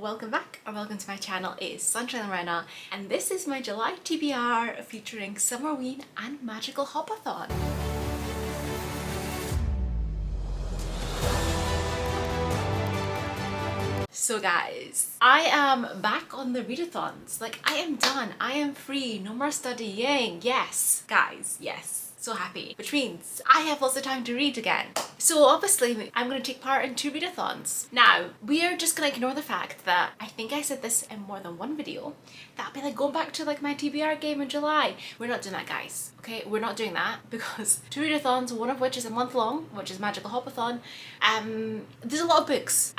welcome back or welcome to my channel. It is Sunshine Lorena and this is my July TBR featuring Summerween and Magical Hopathon. So guys, I am back on the readathons. Like, I am done. I am free. No more studying. Yes, guys, yes. So happy, which means I have lots of time to read again. So obviously I'm going to take part in 2 readathons. Now, we are just going to ignore the fact that I think I said this in more than one video, that I'll be like going back to like my TBR game in July. We're not doing that, guys. Okay, we're not doing that because 2 readathons, one of which is a month long, which is Magical Hopathon. There's a lot of books.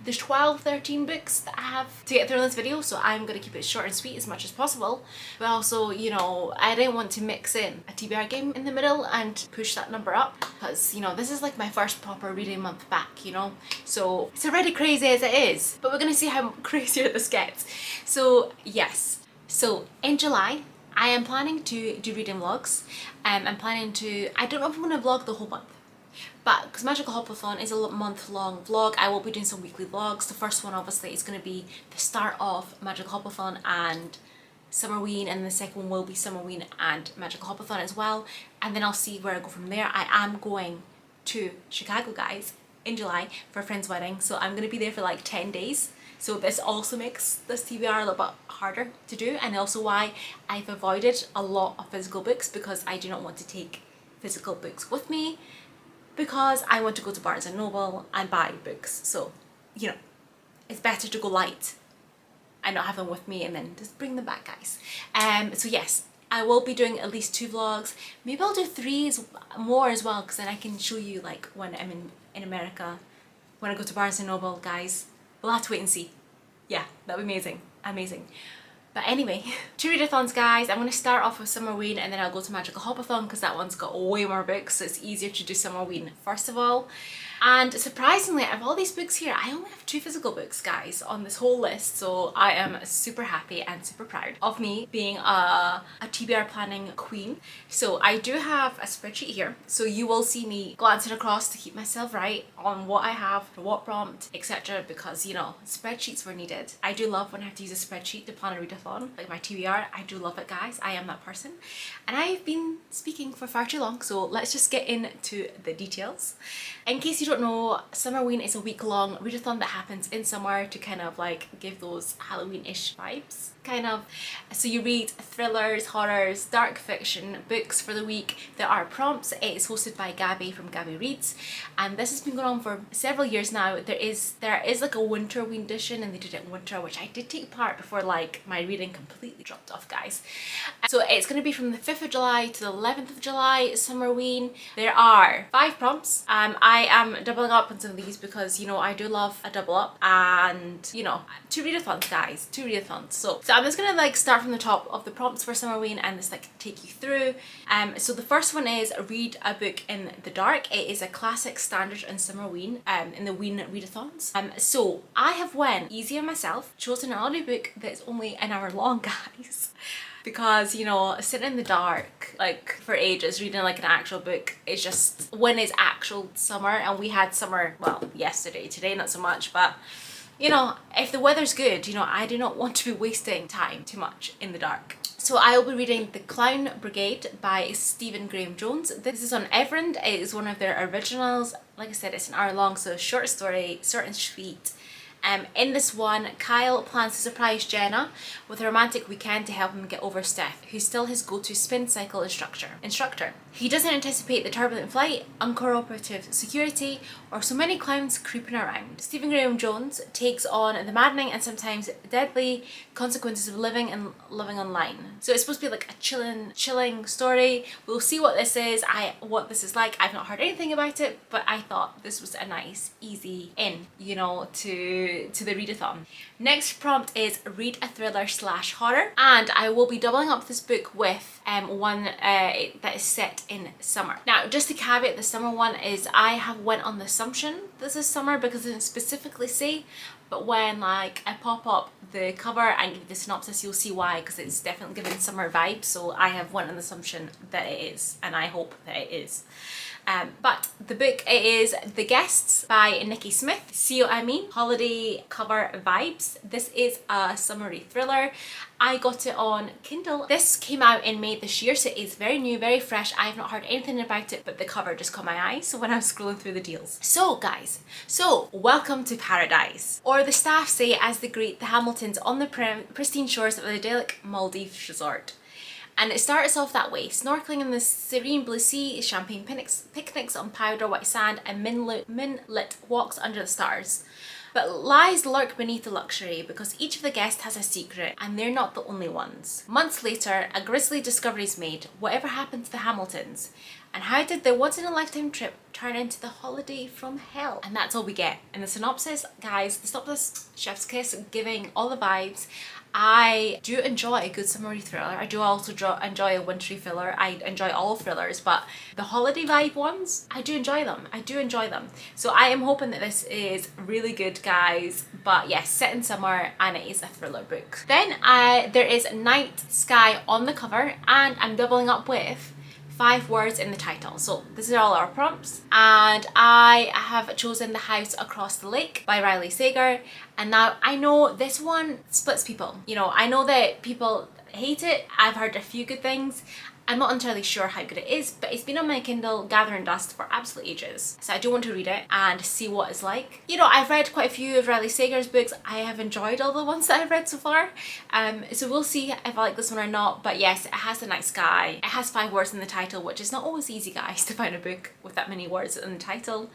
There's 12-13 books that I have to get through in this video, so I'm going to keep it short and sweet as much as possible. But also, you know, I didn't want to mix in a TBR game in the middle and push that number up because, you know, this is like my first proper reading month back, you know, so it's already crazy as it is, but we're gonna see how crazier this gets. So yes, so in July I am planning to do reading vlogs. I'm planning to, I don't know if I'm gonna vlog the whole month, but because Magical Hopathon is a month-long vlog, I will be doing some weekly vlogs. The first one obviously is going to be the start of Magical Hopathon and Summerween, and the second one will be Summerween and Magical Hopathon as well, and then I'll see where I go from there. I am going to Chicago, guys, in July for a friend's wedding, so I'm going to be there for like 10 days. So this also makes this TBR a little bit harder to do, and also why I've avoided a lot of physical books, because I do not want to take physical books with me, because I want to go to Barnes & Noble and buy books. So, you know, it's better to go light and not have them with me and then just bring them back, guys. So yes, I will be doing at least 2 vlogs. Maybe I'll do 3 more as well, because then I can show you like when I'm in America, when I go to Barnes & Noble, guys. We'll have to wait and see. Yeah, that'll be amazing, amazing. But anyway, 2 readathons, guys. I'm going to start off with Summerween and then I'll go to Magical Hopathon because that one's got way more books, so it's easier to do Summerween first of all. And surprisingly, out of all these books here, I only have 2 physical books, guys, on this whole list, so I am super happy and super proud of me being a TBR planning queen. So I do have a spreadsheet here, so you will see me glancing across to keep myself right on what I have, for what prompt, etc., because, you know, spreadsheets were needed. I do love when I have to use a spreadsheet to plan a readathon, like my TBR. I do love it, guys. I am that person. And I've been speaking for far too long, so let's just get into the details. In case you don't know, Summerween is a week-long readathon that happens in summer to kind of like give those Halloween-ish vibes, kind of. So you read thrillers, horrors, dark fiction books for the week. There are prompts. It is hosted by Gabby from Gabby Reads, and this has been going on for several years now. There is like a Winterween edition, and they did it in winter, which I did take part before like my reading completely dropped off, guys. So it's going to be from the 5th of July to the 11th of July, Summerween. There are 5 prompts. I am doubling up on some of these because, you know, I do love a double up, and, you know, 2 readathons, guys, 2 readathons. So I'm just gonna like start from the top of the prompts for Summerween and just like take you through. So the first one is read a book in the dark. It is a classic standard in Summerween, in the Ween readathons. So I have went easy on myself, chosen an audiobook that's only an hour long, guys. Because, you know, sitting in the dark like for ages reading like an actual book is just, when it's actual summer, and we had summer, well, yesterday, today not so much, but you know, if the weather's good, you know, I do not want to be wasting time too much in the dark. So I will be reading The Clown Brigade by Stephen Graham Jones. This is on Everend. It is one of their originals. Like I said, it's an hour long, so short story, short and sweet. In this one, Kyle plans to surprise Jenna with a romantic weekend to help him get over Steph, who's still his go-to spin cycle instructor. He doesn't anticipate the turbulent flight, uncooperative security, or so many clowns creeping around. Stephen Graham Jones takes on the maddening and sometimes deadly consequences of living online. So it's supposed to be like a chilling story. We'll see what this is, what this is like. I've not heard anything about it, but I thought this was a nice, easy in, you know, to the readathon. Next prompt is read a thriller / horror, and I will be doubling up this book with one that is set in summer. Now, just to caveat the summer one is I have went on the assumption this is summer because it doesn't specifically say, but when like I pop up the cover and give the synopsis, you'll see why, because it's definitely giving summer vibes. So I have went on the assumption that it is, and I hope that it is. But the book is The Guests by Nikki Smith. See what I mean? Holiday cover vibes. This is a summery thriller. I got it on Kindle. This came out in May this year, so it is very new, very fresh. I have not heard anything about it, but the cover just caught my eye, so when I was scrolling through the deals. So guys, welcome to paradise. Or the staff say as they greet the Hamiltons on the pristine shores of the idyllic Maldives resort. And it starts off that way, snorkeling in the serene blue sea, champagne picnics on powder white sand, and moonlit walks under the stars. But lies lurk beneath the luxury because each of the guests has a secret and they're not the only ones. Months later, a grisly discovery is made. Whatever happened to the Hamiltons? And how did their once-in-a-lifetime trip turn into the holiday from hell? And that's all we get. In the synopsis, guys, the synopsis, chef's kiss, giving all the vibes. I do enjoy a good summery thriller. I do also enjoy a wintry thriller. I enjoy all thrillers, but the holiday vibe ones, I do enjoy them. I do enjoy them. So I am hoping that this is really good, guys. But yes, set in summer and it is a thriller book. Then there is Night Sky on the cover, and I'm doubling up with 5 words in the title. So this is all our prompts, and I have chosen The House Across the Lake by Riley Sager. And now I know this one splits people. You know, I know that people hate it. I've heard a few good things. I'm not entirely sure how good it is, but it's been on my Kindle gathering dust for absolute ages. So I do want to read it and see what it's like. You know, I've read quite a few of Riley Sager's books. I have enjoyed all the ones that I've read so far. So we'll see if I like this one or not. But yes, it has the night sky. It has 5 words in the title, which is not always easy, guys, to find a book with that many words in the title.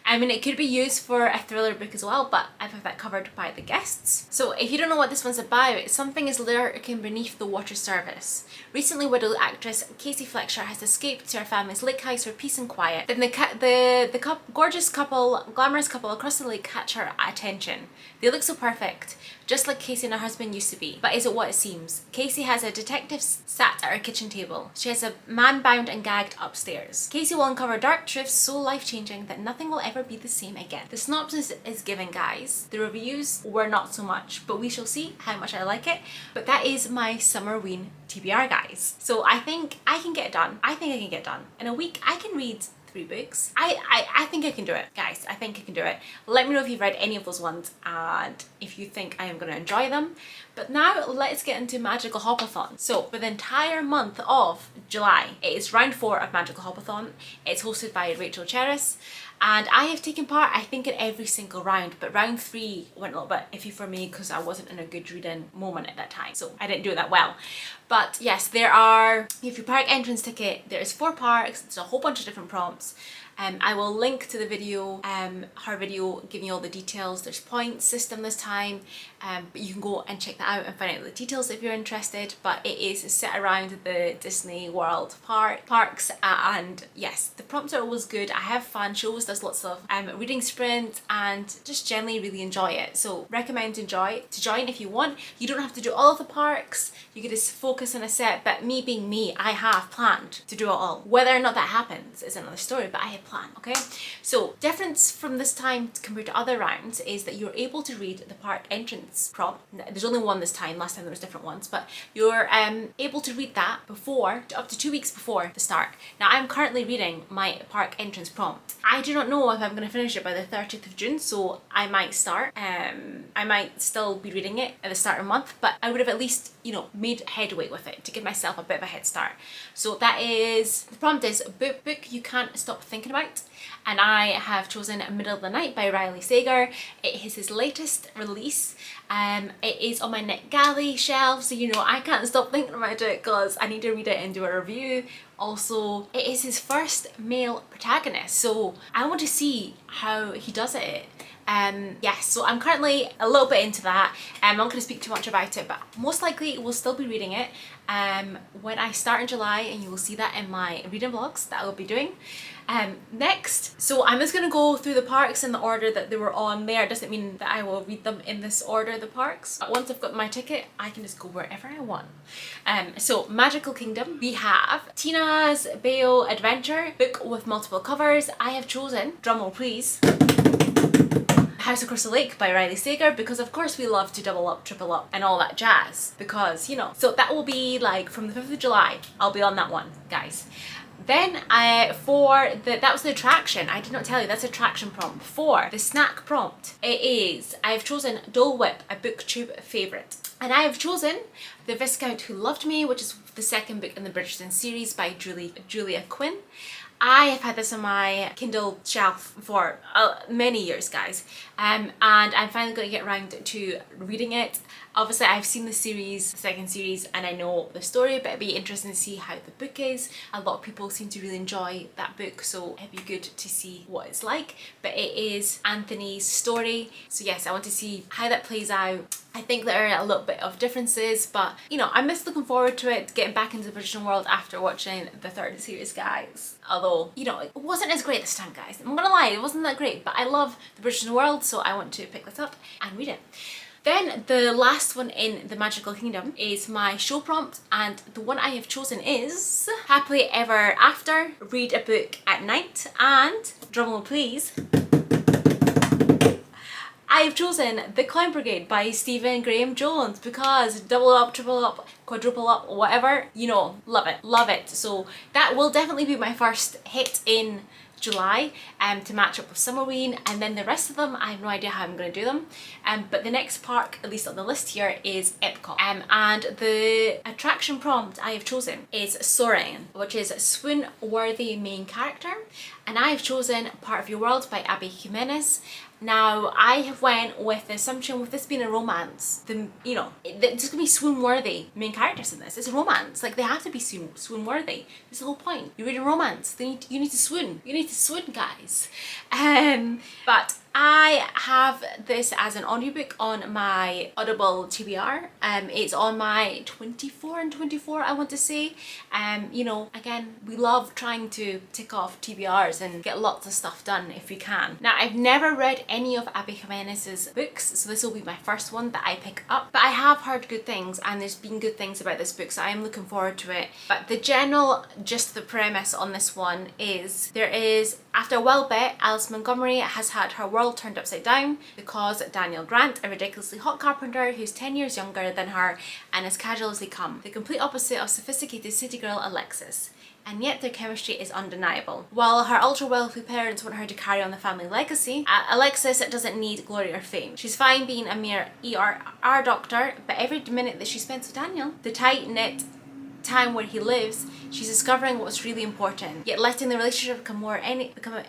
I mean, it could be used for a thriller book as well, but I've had that covered by The Guests. So if you don't know what this one's about, something is lurking beneath the water surface. Recently widowed actress Casey Fletcher has escaped to her family's lake house for peace and quiet. Then the glamorous couple across the lake catch her attention. They look so perfect, just like Casey and her husband used to be. But is it what it seems? Casey has a detective sat at her kitchen table. She has a man bound and gagged upstairs. Casey will uncover dark truths so life-changing that nothing will ever be the same again. The synopsis is given, guys. The reviews were not so much, but we shall see how much I like it. But that is my summerween TBR, guys. So I think I can get it done. I think I can get it done. In a week, I can read 3 books. I think I can do it, guys. I think I can do it. Let me know if you've read any of those ones and if you think I am going to enjoy them. But now let's get into Magical Hopathon. So for the entire month of July, it is round 4 of Magical Hopathon. It's hosted by Rachel Cheris. And I have taken part, I think, in every single round, but round 3 went a little bit iffy for me because I wasn't in a good reading moment at that time, so I didn't do it that well. But yes, if your park entrance ticket, there's 4 parks, there's a whole bunch of different prompts. I will link to the video, her video giving you all the details. There's points system this time, but you can go and check that out and find out the details if you're interested. But it is set around the Disney World parks, and yes, the prompts are always good. I have fun. She always does lots of reading sprints and just generally really enjoy it. So recommend to join if you want. You don't have to do all of the parks. You can just focus on a set. But me being me, I have planned to do it all. Whether or not that happens is another story, but I have plan, okay? So difference from this time compared to other rounds is that you're able to read the park entrance prompt. There's only one this time, last time there was different ones, but you're able to read that up to 2 weeks before the start. Now I'm currently reading my park entrance prompt. I do not know if I'm going to finish it by the 30th of June, so I might start. I might still be reading it at the start of the month, but I would have at least, you know, made headway with it to give myself a bit of a head start. So that is, the prompt is book you can't stop thinking about. And I have chosen Middle of the Night by Riley Sager. It is his latest release. It is on my NetGalley shelf, so you know I can't stop thinking about it because I need to read it and do a review. Also, it is his first male protagonist, so I want to see how he does it. Yes, so I'm currently a little bit into that. I'm not going to speak too much about it, but most likely we'll still be reading it when I start in July, and you will see that in my reading vlogs that I will be doing. Next, so I'm just going to go through the parks in the order that they were on there. It doesn't mean that I will read them in this order, the parks. But once I've got my ticket, I can just go wherever I want. So Magical Kingdom, we have Tina's Bayou Adventure, book with multiple covers. I have chosen, drumroll please, House Across the Lake by Riley Sager, because of course we love to double up, triple up and all that jazz, because you know, so that will be like from the 5th of July, I'll be on that one, guys. Then that was the attraction. I did not tell you, that's attraction prompt. For the snack prompt, I've chosen Dole Whip, a booktube favourite. And I have chosen The Viscount Who Loved Me, which is the second book in the Bridgerton series by Julia Quinn. I have had this on my Kindle shelf for many years, guys, and I'm finally going to get around to reading it. Obviously, I've seen the second series, and I know the story, but it'd be interesting to see how the book is. A lot of people seem to really enjoy that book, so it'd be good to see what it's like. But it is Anthony's story, so yes, I want to see how that plays out. I think there are a little bit of differences, but you know, I'm just looking forward to it, getting back into the Bridgerton world after watching the third series, guys. Although, you know, it wasn't as great this time, guys. I'm gonna lie, it wasn't that great, but I love the Bridgerton world, so I want to pick this up and read it. Then the last one in the Magical Kingdom is my show prompt, and the one I have chosen is Happily Ever After, read a book at night, and drumroll please, I've chosen The Clown Brigade by Stephen Graham Jones because double up, triple up, quadruple up, whatever, you know, love it, love it. So that will definitely be my first hit in July to match up with Summerween, and then the rest of them I have no idea how I'm going to do them, but the next park, at least on the list here, is Epcot, and the attraction prompt I have chosen is Soaring, which is swoon-worthy main character, and I have chosen Part of Your World by Abby Jimenez. Now, I have went with the assumption with this being a romance, you know, there's gonna be swoon-worthy main characters in this. It's a romance, like they have to be swoon-worthy. That's the whole point. You read a romance, you need to swoon. You need to swoon, guys. But I have this as an audiobook on my Audible TBR. It's on my 24 and 24, I want to say. You know, again, we love trying to tick off TBRs and get lots of stuff done if we can. Now, I've never read any of Abby Jimenez's books, so this will be my first one that I pick up. But I have heard good things, and there's been good things about this book, so I am looking forward to it. But the general, just the premise on this one is, after a wild bet, Alice Montgomery has had her world turned upside down because Daniel Grant, a ridiculously hot carpenter who's 10 years younger than her and as casual as they come, the complete opposite of sophisticated city girl Alexis. And yet their chemistry is undeniable. While her ultra-wealthy parents want her to carry on the family legacy, Alexis doesn't need glory or fame. She's fine being a mere ER doctor, but every minute that she spends with Daniel, the tight-knit time where he lives, she's discovering what's really important. Yet letting the relationship become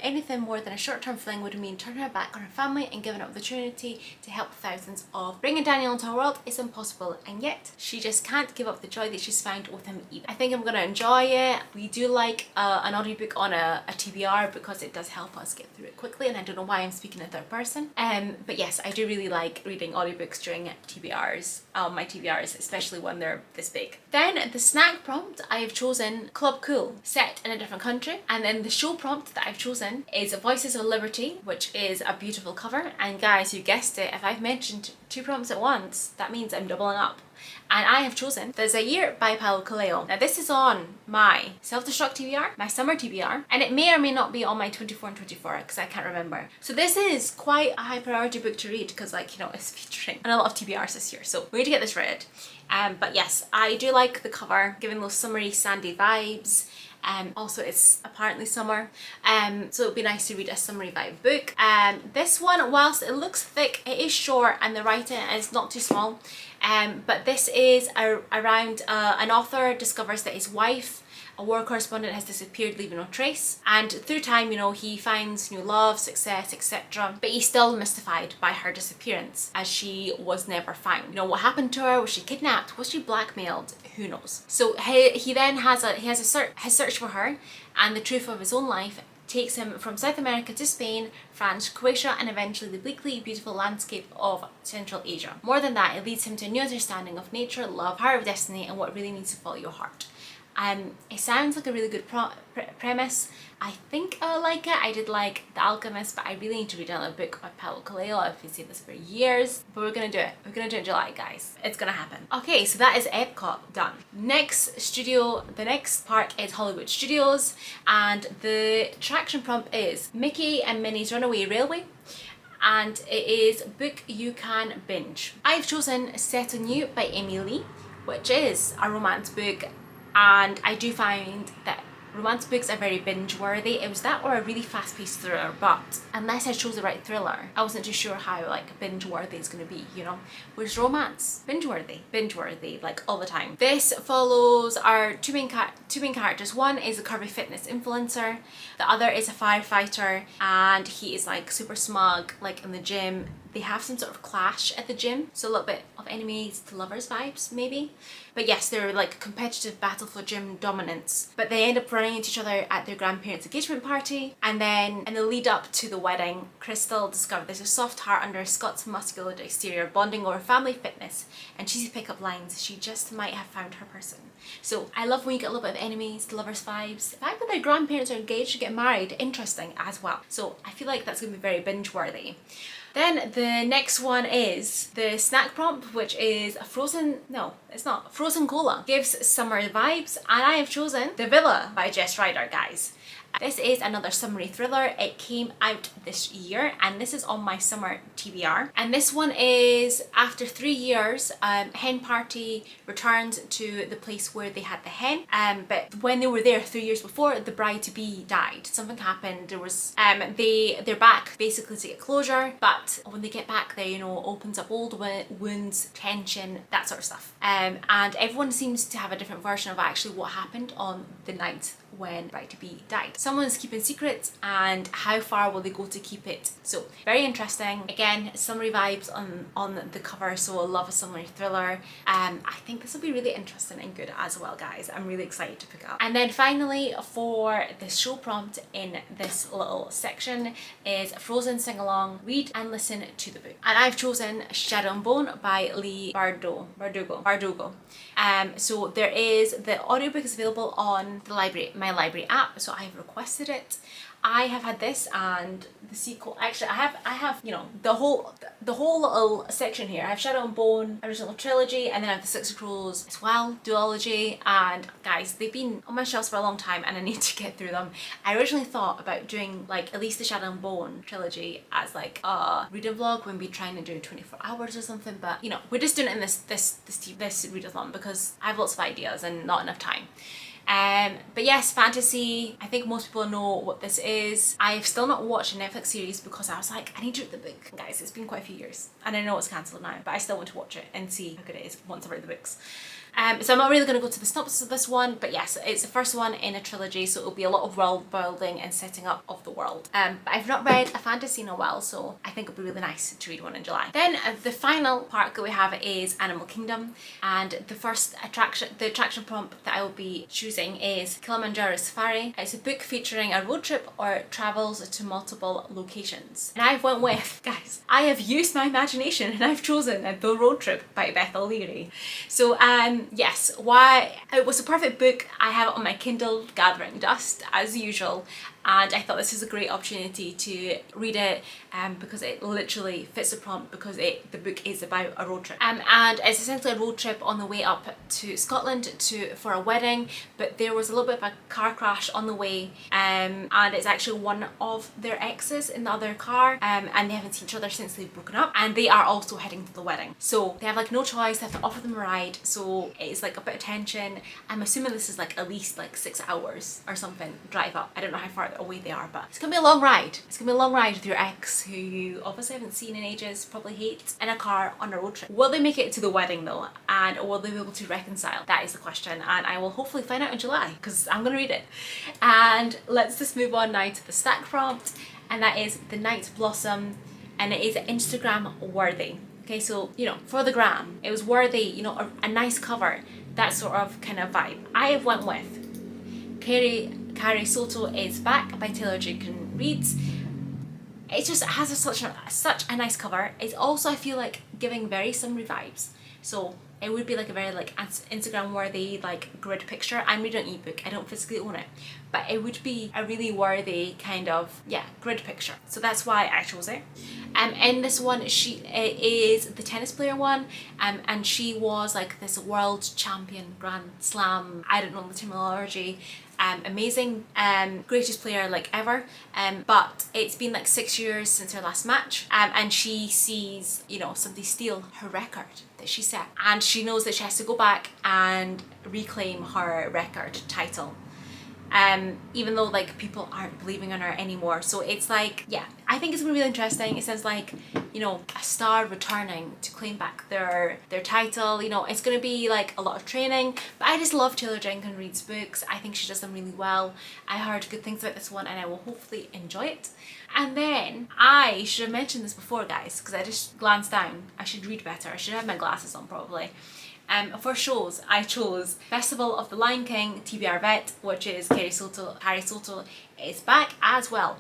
anything more than a short-term fling would mean turning her back on her family and giving up the opportunity to help thousands of. Bringing Daniel into her world is impossible, and yet she just can't give up the joy that she's found with him either. I think I'm gonna enjoy it. We do like an audiobook on a TBR because it does help us get through it quickly, and I don't know why I'm speaking in third person. But yes, I do really like reading audiobooks during TBRs, my TBRs, especially when they're this big. Then the snack prompt, I have chosen Club Cool, set in a different country. And then the show prompt that I've chosen is Voices of Liberty, which is a beautiful cover. And guys, you guessed it, if I've mentioned two prompts at once, that means I'm doubling up. And I have chosen There's a Year by Paulo Coelho. Now this is on my Self-Destruct TBR, my summer TBR, and it may or may not be on my 24 and 24 because I can't remember. So this is quite a high priority book to read because, like, you know, it's featuring on a lot of TBRs this year. So we need to get this read. But yes, I do like the cover, giving those summery sandy vibes. Also it's apparently summer, so it'd be nice to read a summery vibe book. This one, whilst it looks thick, it is short and the writing is not too small. But this is around an author discovers that his wife, a war correspondent, has disappeared, leaving no trace, and through time, you know, he finds new love, success, etc., but he's still mystified by her disappearance, as she was never found. You know, what happened to her? Was she kidnapped? Was she blackmailed? Who knows? So he then has a search for her, and the truth of his own life takes him from South America to Spain, France, Croatia, and eventually the bleakly beautiful landscape of Central Asia. More than that, it leads him to a new understanding of nature, love, power of destiny, and what really needs to follow your heart. It sounds like a really good premise. I think I'll like it. I did like The Alchemist, but I really need to read another book by Paulo Coelho. I've been saying this for years, but we're gonna do it. We're gonna do it in July, guys. It's gonna happen. Okay, so that is Epcot done. The next park is Hollywood Studios, and the attraction prompt is Mickey and Minnie's Runaway Railway, and it is book you can binge. I've chosen Set on You by Amy Lee, which is a romance book, and I do find that romance books are very binge worthy. It was that or a really fast paced thriller, but unless I chose the right thriller, I wasn't too sure how like binge worthy is going to be, you know. Whereas romance, binge worthy like all the time. This follows our two main characters. One is a curvy fitness influencer, the other is a firefighter, and he is like super smug like in the gym. They have some sort of clash at the gym, so a little bit of enemies to lovers vibes maybe. But yes, they're like a competitive battle for gym dominance. But they end up running into each other at their grandparents' engagement party, and then in the lead up to the wedding, Crystal discovers there's a soft heart under Scott's muscular exterior, bonding over family fitness and cheesy pickup lines. She just might have found her person. So I love when you get a little bit of enemies to lovers vibes. The fact that their grandparents are engaged to get married, interesting as well. So I feel like that's going to be very binge worthy. Then the next one is the snack prompt, which is a frozen cola. Gives summer vibes, and I have chosen The Villa by Jess Rider, guys. This is another summery thriller. It came out this year and this is on my summer TBR. And this one is after 3 years, hen party returns to the place where they had the hen. But when they were there 3 years before, the bride-to-be died. Something happened. There was they're back basically to get closure, but when they get back there, you know, opens up old wounds, tension, that sort of stuff. And everyone seems to have a different version of actually what happened on the night when bride-to-be died. Someone's keeping secrets, and how far will they go to keep it? So very interesting. Again, summery vibes on the cover, so I love a summery thriller. I think this will be really interesting and good as well, guys. I'm really excited to pick it up. And then finally, for the show prompt in this little section is Frozen Sing Along, read and listen to the book. And I've chosen Shadow and Bone by Lee Bardugo. So there is, the audiobook is available on the my library app, so I have requested it. I have had this and the sequel. Actually, I have you know the whole little section here. I have Shadow and Bone original trilogy, and then I have the Six of Crows as well duology. And guys, they've been on my shelves for a long time and I need to get through them. I originally thought about doing like at least the Shadow and Bone trilogy as like a reading vlog when we're trying to do 24 hours or something, but you know, we're just doing it in this readathon because I have lots of ideas and not enough time. But yes, fantasy. I think most people know what this is. I've still not watched a Netflix series because I was like, I need to read the book. Guys, it's been quite a few years and I know it's cancelled now, but I still want to watch it and see how good it is once I've read the books. So I'm not really going to go to the synopsis of this one, but yes, it's the first one in a trilogy, so it'll be a lot of world building and setting up of the world. But I've not read a fantasy in a while, so I think it'll be really nice to read one in July. Then the final part that we have is Animal Kingdom, and the attraction prompt that I will be choosing is Kilimanjaro Safari. It's a book featuring a road trip or travels to multiple locations. And I've went with, guys, I have used my imagination and I've chosen The Road Trip by Beth O'Leary. So yes, why it was a perfect book. I have it on my Kindle gathering dust as usual, and I thought this is a great opportunity to read it because it literally fits the prompt, because the book is about a road trip. And it's essentially a road trip on the way up to Scotland for a wedding, but there was a little bit of a car crash on the way, and it's actually one of their exes in the other car, and they haven't seen each other since they've broken up, and they are also heading to the wedding. So they have like no choice, they have to offer them a ride, so it's like a bit of tension. I'm assuming this is like at least like 6 hours or something drive up. I don't know how far away they are, but it's gonna be a long ride. It's gonna be a long ride with your ex who you obviously haven't seen in ages, probably hate, in a car on a road trip. Will they make it to the wedding though, and will they be able to reconcile? That is the question, and I will hopefully find out in July because I'm gonna read it. And let's just move on now to the stack prompt, and that is The Night Blossom, and it is Instagram worthy. Okay, so you know, for the gram, it was worthy, you know, a nice cover, that sort of kind of vibe. I have went with Carrie Soto is Back by Taylor Jenkins Reid. It just has such a nice cover. It's also, I feel like, giving very summery vibes. So it would be like a very like Instagram worthy like grid picture. I'm reading an ebook, I don't physically own it, but it would be a really worthy kind of, yeah, grid picture. So that's why I chose it. In this one, she is the tennis player one, and she was like this world champion, Grand Slam, I don't know the terminology, amazing, greatest player like ever, but it's been like 6 years since her last match, and she sees, you know, somebody steal her record that she set, and she knows that she has to go back and reclaim her record title. even though like people aren't believing in her anymore. So it's like, yeah, I think it's gonna be really interesting. It sounds like, you know, a star returning to claim back their title. You know, it's gonna be like a lot of training, but I just love Taylor Jenkins Reid's books. I think she does them really well. I heard good things about this one and I will hopefully enjoy it. And then I should have mentioned this before, guys, because I just glanced down. I should read better. I should have my glasses on probably. For shows, I chose Festival of the Lion King, TBR Vet, which is Harry Soto is back as well,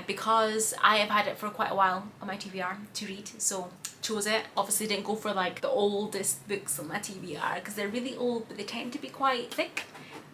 because I have had it for quite a while on my TBR to read, so chose it. Obviously didn't go for like the oldest books on my TBR because they're really old, but they tend to be quite thick.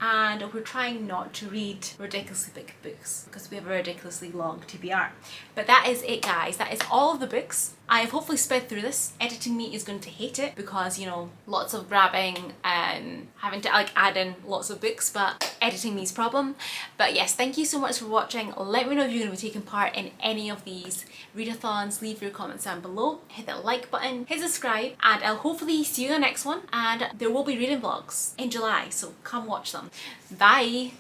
And we're trying not to read ridiculously big books because we have a ridiculously long TBR. But that is it, guys. That is all of the books. I have hopefully sped through this. Editing me is going to hate it because, you know, lots of grabbing and having to like add in lots of books, but editing me's problem. But yes, thank you so much for watching. Let me know if you're going to be taking part in any of these readathons. Leave your comments down below. Hit that like button, hit subscribe, and I'll hopefully see you in the next one. And there will be reading vlogs in July, so come watch them. Bye!